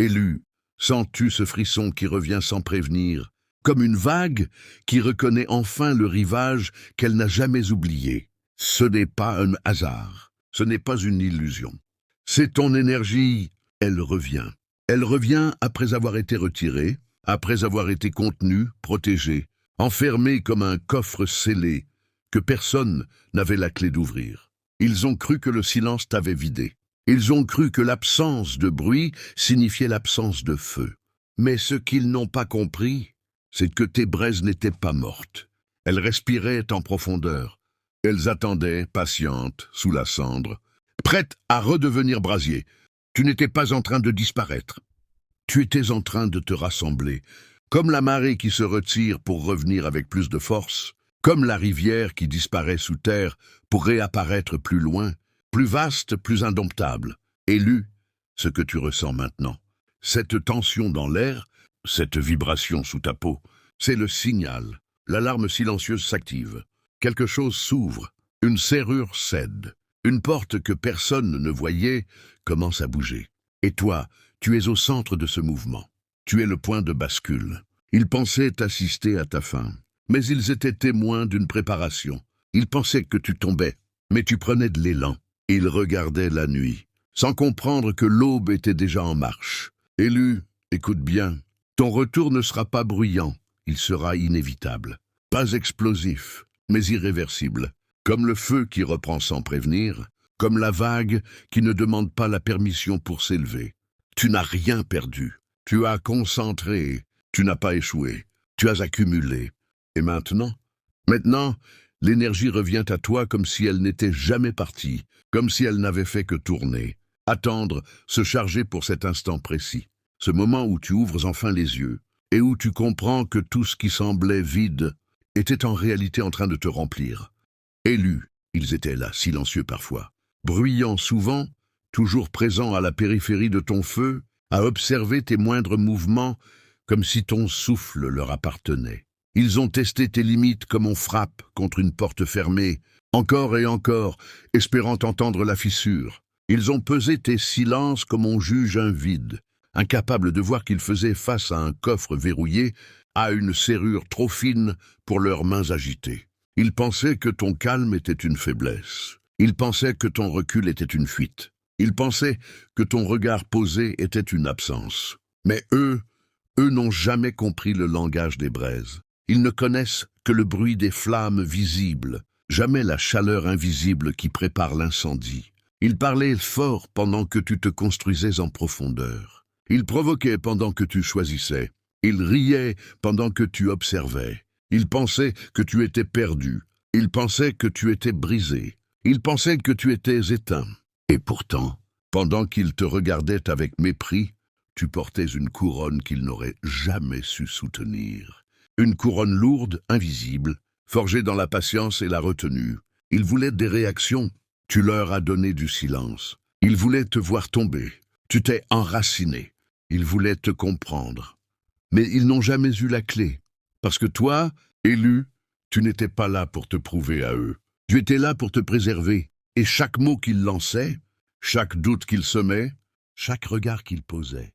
Élu, sens-tu ce frisson qui revient sans prévenir, comme une vague qui reconnaît enfin le rivage qu'elle n'a jamais oublié? Ce n'est pas un hasard, ce n'est pas une illusion. C'est ton énergie, elle revient. Elle revient après avoir été retirée, après avoir été contenue, protégée, enfermée comme un coffre scellé, que personne n'avait la clé d'ouvrir. Ils ont cru que le silence t'avait vidé. Ils ont cru que l'absence de bruit signifiait l'absence de feu. Mais ce qu'ils n'ont pas compris, c'est que tes braises n'étaient pas mortes. Elles respiraient en profondeur. Elles attendaient, patientes, sous la cendre, prêtes à redevenir brasier. Tu n'étais pas en train de disparaître. Tu étais en train de te rassembler, comme la marée qui se retire pour revenir avec plus de force, comme la rivière qui disparaît sous terre pour réapparaître plus loin, plus vaste, plus indomptable. Élu, ce que tu ressens maintenant, cette tension dans l'air, cette vibration sous ta peau, c'est le signal. L'alarme silencieuse s'active. Quelque chose s'ouvre, une serrure cède. Une porte que personne ne voyait commence à bouger. Et toi, tu es au centre de ce mouvement. Tu es le point de bascule. Ils pensaient assister à ta fin, mais ils étaient témoins d'une préparation. Ils pensaient que tu tombais, mais tu prenais de l'élan. Ils regardaient la nuit, sans comprendre que l'aube était déjà en marche. Élu, écoute bien, ton retour ne sera pas bruyant, il sera inévitable. Pas explosif, mais irréversible. Comme le feu qui reprend sans prévenir, comme la vague qui ne demande pas la permission pour s'élever. Tu n'as rien perdu. Tu as concentré. Tu n'as pas échoué. Tu as accumulé. Et maintenant, l'énergie revient à toi comme si elle n'était jamais partie, comme si elle n'avait fait que tourner. Attendre, se charger pour cet instant précis. Ce moment où tu ouvres enfin les yeux, et où tu comprends que tout ce qui semblait vide était en réalité en train de te remplir. Élus, ils étaient là, silencieux parfois, bruyants souvent, toujours présents à la périphérie de ton feu, à observer tes moindres mouvements comme si ton souffle leur appartenait. Ils ont testé tes limites comme on frappe contre une porte fermée, encore et encore, espérant entendre la fissure. Ils ont pesé tes silences comme on juge un vide, incapables de voir qu'ils faisaient face à un coffre verrouillé, à une serrure trop fine pour leurs mains agitées. Ils pensaient que ton calme était une faiblesse. Ils pensaient que ton recul était une fuite. Ils pensaient que ton regard posé était une absence. Mais eux n'ont jamais compris le langage des braises. Ils ne connaissent que le bruit des flammes visibles, jamais la chaleur invisible qui prépare l'incendie. Ils parlaient fort pendant que tu te construisais en profondeur. Ils provoquaient pendant que tu choisissais. Ils riaient pendant que tu observais. Ils pensaient que tu étais perdu. Ils pensaient que tu étais brisé. Ils pensaient que tu étais éteint. Et pourtant, pendant qu'ils te regardaient avec mépris, tu portais une couronne qu'ils n'auraient jamais su soutenir. Une couronne lourde, invisible, forgée dans la patience et la retenue. Ils voulaient des réactions. Tu leur as donné du silence. Ils voulaient te voir tomber. Tu t'es enraciné. Ils voulaient te comprendre. Mais ils n'ont jamais eu la clé. Parce que toi, élu, tu n'étais pas là pour te prouver à eux. Tu étais là pour te préserver. Et chaque mot qu'ils lançaient, chaque doute qu'ils semaient, chaque regard qu'ils posaient,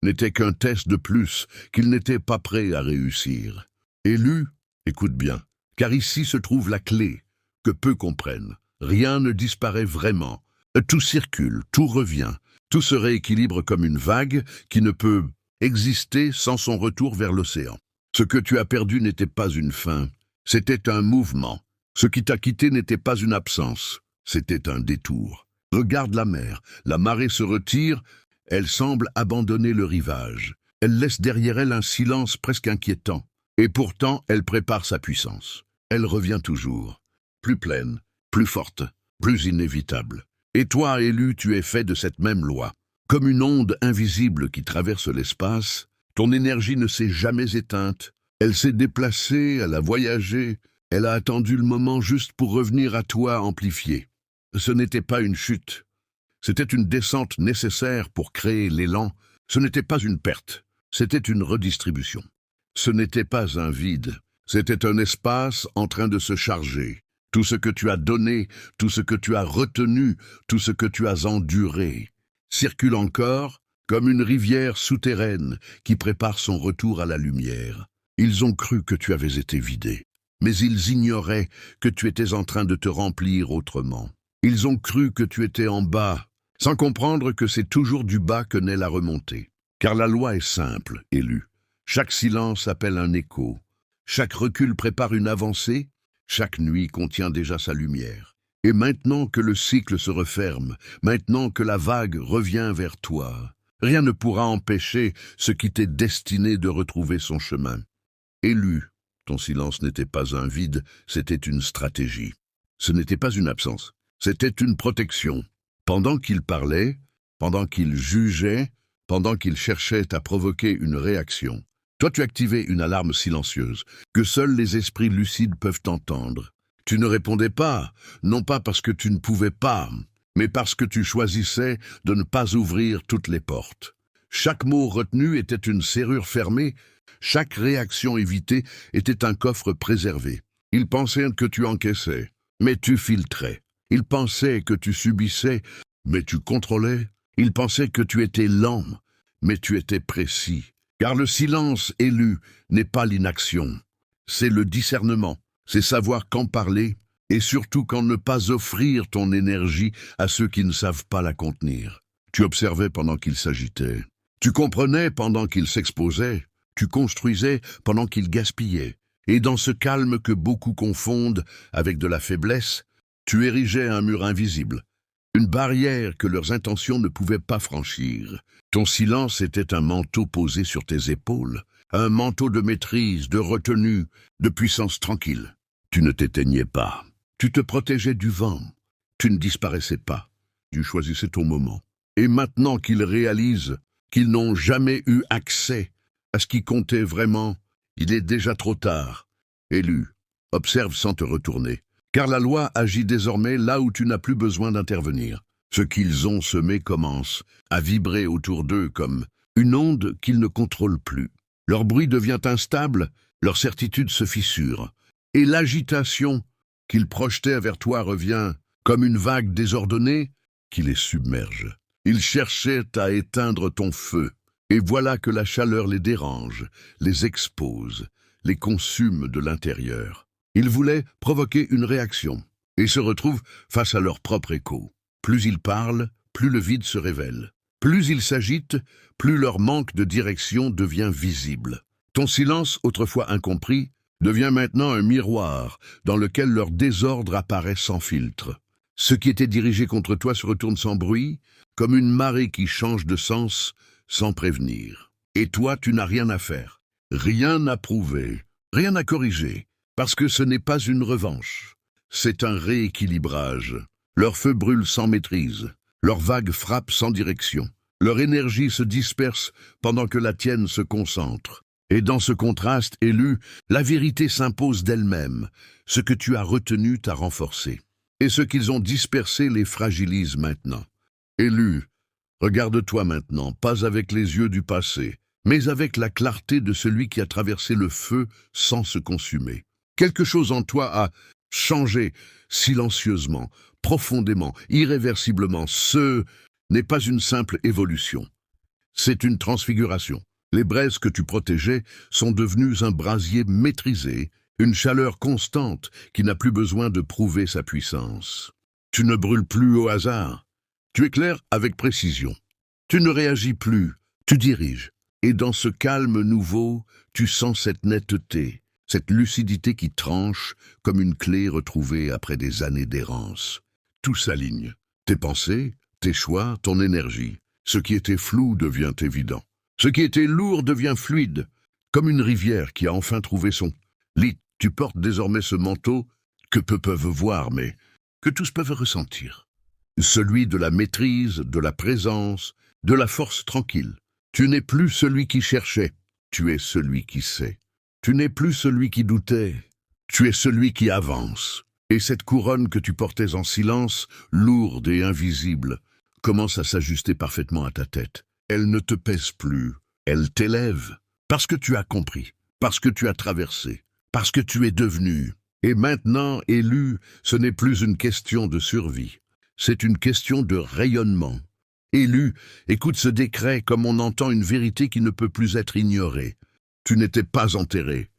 n'était qu'un test de plus qu'ils n'étaient pas prêts à réussir. Élu, écoute bien, car ici se trouve la clé, que peu comprennent. Rien ne disparaît vraiment. Tout circule, tout revient. Tout se rééquilibre comme une vague qui ne peut exister sans son retour vers l'océan. Ce que tu as perdu n'était pas une fin, c'était un mouvement. Ce qui t'a quitté n'était pas une absence, c'était un détour. Regarde la mer, la marée se retire, elle semble abandonner le rivage. Elle laisse derrière elle un silence presque inquiétant. Et pourtant, elle prépare sa puissance. Elle revient toujours, plus pleine, plus forte, plus inévitable. Et toi, élu, tu es fait de cette même loi. Comme une onde invisible qui traverse l'espace, ton énergie ne s'est jamais éteinte. Elle s'est déplacée, elle a voyagé, elle a attendu le moment juste pour revenir à toi amplifiée. Ce n'était pas une chute. C'était une descente nécessaire pour créer l'élan. Ce n'était pas une perte. C'était une redistribution. Ce n'était pas un vide. C'était un espace en train de se charger. Tout ce que tu as donné, tout ce que tu as retenu, tout ce que tu as enduré, circule encore, comme une rivière souterraine qui prépare son retour à la lumière. Ils ont cru que tu avais été vidé, mais ils ignoraient que tu étais en train de te remplir autrement. Ils ont cru que tu étais en bas, sans comprendre que c'est toujours du bas que naît la remontée. Car la loi est simple, Élu. Chaque silence appelle un écho. Chaque recul prépare une avancée. Chaque nuit contient déjà sa lumière. Et maintenant que le cycle se referme, maintenant que la vague revient vers toi, rien ne pourra empêcher ce qui t'est destiné de retrouver son chemin. Élu, ton silence n'était pas un vide, c'était une stratégie. Ce n'était pas une absence, c'était une protection. Pendant qu'il parlait, pendant qu'il jugeait, pendant qu'il cherchait à provoquer une réaction, toi tu activais une alarme silencieuse, que seuls les esprits lucides peuvent entendre. Tu ne répondais pas, non pas parce que tu ne pouvais pas, mais parce que tu choisissais de ne pas ouvrir toutes les portes. Chaque mot retenu était une serrure fermée, chaque réaction évitée était un coffre préservé. Ils pensaient que tu encaissais, mais tu filtrais. Ils pensaient que tu subissais, mais tu contrôlais. Ils pensaient que tu étais lent, mais tu étais précis. Car le silence élu n'est pas l'inaction, c'est le discernement, c'est savoir quand parler et surtout quand ne pas offrir ton énergie à ceux qui ne savent pas la contenir. Tu observais pendant qu'ils s'agitaient, tu comprenais pendant qu'ils s'exposaient, tu construisais pendant qu'ils gaspillaient. Et dans ce calme que beaucoup confondent avec de la faiblesse, tu érigeais un mur invisible, une barrière que leurs intentions ne pouvaient pas franchir. Ton silence était un manteau posé sur tes épaules, un manteau de maîtrise, de retenue, de puissance tranquille. Tu ne t'éteignais pas, tu te protégeais du vent, tu ne disparaissais pas, tu choisissais ton moment. Et maintenant qu'ils réalisent qu'ils n'ont jamais eu accès à ce qui comptait vraiment, il est déjà trop tard. Élu, observe sans te retourner, car la loi agit désormais là où tu n'as plus besoin d'intervenir. Ce qu'ils ont semé commence à vibrer autour d'eux comme une onde qu'ils ne contrôlent plus. Leur bruit devient instable, leur certitude se fissure, et l'agitation qu'ils projetaient vers toi revient comme une vague désordonnée qui les submerge. Ils cherchaient à éteindre ton feu, et voilà que la chaleur les dérange, les expose, les consume de l'intérieur. Ils voulaient provoquer une réaction, et se retrouvent face à leur propre écho. Plus ils parlent, plus le vide se révèle. Plus ils s'agitent, plus leur manque de direction devient visible. Ton silence, autrefois incompris, devient maintenant un miroir dans lequel leur désordre apparaît sans filtre. Ce qui était dirigé contre toi se retourne sans bruit, comme une marée qui change de sens sans prévenir. Et toi, tu n'as rien à faire, rien à prouver, rien à corriger, parce que ce n'est pas une revanche, c'est un rééquilibrage. Leur feu brûle sans maîtrise, leurs vagues frappent sans direction, leur énergie se disperse pendant que la tienne se concentre. Et dans ce contraste élu, la vérité s'impose d'elle-même. Ce que tu as retenu t'a renforcé, et ce qu'ils ont dispersé les fragilise maintenant. Élu, regarde-toi maintenant, pas avec les yeux du passé, mais avec la clarté de celui qui a traversé le feu sans se consumer. Quelque chose en toi a changé silencieusement, profondément, irréversiblement. Ce n'est pas une simple évolution, c'est une transfiguration. Les braises que tu protégeais sont devenues un brasier maîtrisé, une chaleur constante qui n'a plus besoin de prouver sa puissance. Tu ne brûles plus au hasard, tu éclaires avec précision. Tu ne réagis plus, tu diriges. Et dans ce calme nouveau, tu sens cette netteté, cette lucidité qui tranche comme une clé retrouvée après des années d'errance. Tout s'aligne. Tes pensées, tes choix, ton énergie. Ce qui était flou devient évident. Ce qui était lourd devient fluide, comme une rivière qui a enfin trouvé son lit. Tu portes désormais ce manteau que peu peuvent voir, mais que tous peuvent ressentir. Celui de la maîtrise, de la présence, de la force tranquille. Tu n'es plus celui qui cherchait, tu es celui qui sait. Tu n'es plus celui qui doutait, tu es celui qui avance. Et cette couronne que tu portais en silence, lourde et invisible, commence à s'ajuster parfaitement à ta tête. Elle ne te pèse plus, elle t'élève, parce que tu as compris, parce que tu as traversé, parce que tu es devenu. Et maintenant, élu, ce n'est plus une question de survie, c'est une question de rayonnement. Élu, écoute ce décret comme on entend une vérité qui ne peut plus être ignorée. Tu n'étais pas enterré,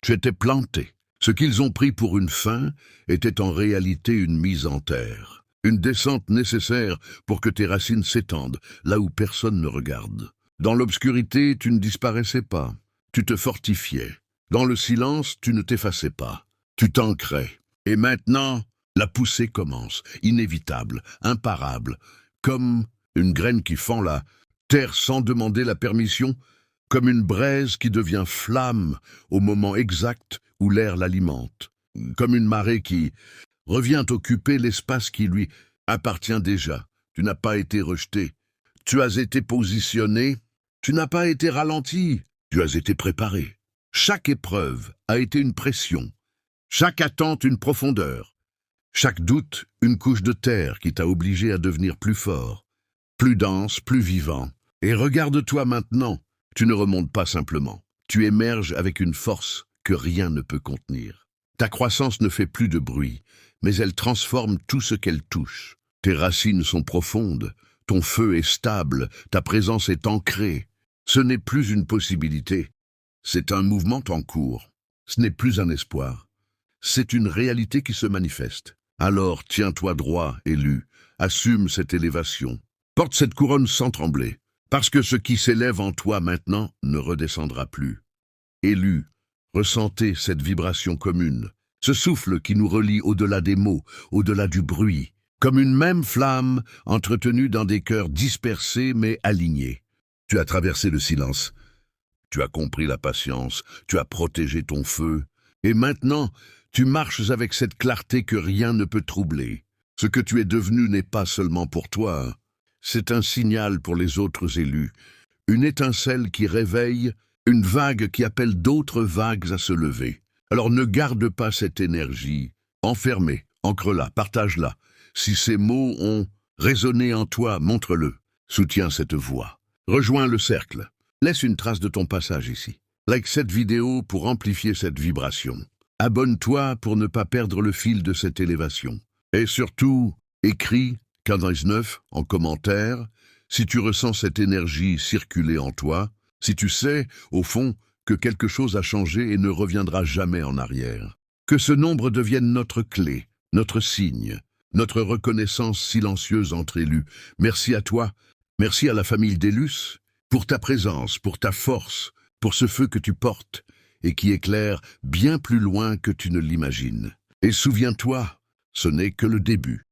tu étais planté. Ce qu'ils ont pris pour une fin était en réalité une mise en terre, une descente nécessaire pour que tes racines s'étendent là où personne ne regarde. Dans l'obscurité, tu ne disparaissais pas, tu te fortifiais. Dans le silence, tu ne t'effaçais pas, tu t'ancrais. Et maintenant, la poussée commence, inévitable, imparable, comme une graine qui fend la terre sans demander la permission, comme une braise qui devient flamme au moment exact où l'air l'alimente, comme une marée qui revient occuper l'espace qui lui appartient déjà. Tu n'as pas été rejeté, tu as été positionné, tu n'as pas été ralenti, tu as été préparé. Chaque épreuve a été une pression, chaque attente une profondeur, chaque doute une couche de terre qui t'a obligé à devenir plus fort, plus dense, plus vivant. Et regarde-toi maintenant, tu ne remontes pas simplement, tu émerges avec une force que rien ne peut contenir. Ta croissance ne fait plus de bruit, mais elle transforme tout ce qu'elle touche. Tes racines sont profondes, ton feu est stable, ta présence est ancrée. Ce n'est plus une possibilité, c'est un mouvement en cours. Ce n'est plus un espoir, c'est une réalité qui se manifeste. Alors tiens-toi droit, élu, assume cette élévation. Porte cette couronne sans trembler, parce que ce qui s'élève en toi maintenant ne redescendra plus. Élu, ressentez cette vibration commune, ce souffle qui nous relie au-delà des mots, au-delà du bruit, comme une même flamme entretenue dans des cœurs dispersés mais alignés. Tu as traversé le silence, tu as compris la patience, tu as protégé ton feu, et maintenant tu marches avec cette clarté que rien ne peut troubler. Ce que tu es devenu n'est pas seulement pour toi, c'est un signal pour les autres élus, une étincelle qui réveille, une vague qui appelle d'autres vagues à se lever. Alors ne garde pas cette énergie, enfermée, ancre-la, partage-la. Si ces mots ont résonné en toi, montre-le, soutiens cette voix. Rejoins le cercle, laisse une trace de ton passage ici. Like cette vidéo pour amplifier cette vibration. Abonne-toi pour ne pas perdre le fil de cette élévation. Et surtout, écris K19 en commentaire si tu ressens cette énergie circuler en toi, si tu sais, au fond, que quelque chose a changé et ne reviendra jamais en arrière. Que ce nombre devienne notre clé, notre signe, notre reconnaissance silencieuse entre élus. Merci à toi, merci à la famille d'Élus, pour ta présence, pour ta force, pour ce feu que tu portes et qui éclaire bien plus loin que tu ne l'imagines. Et souviens-toi, ce n'est que le début.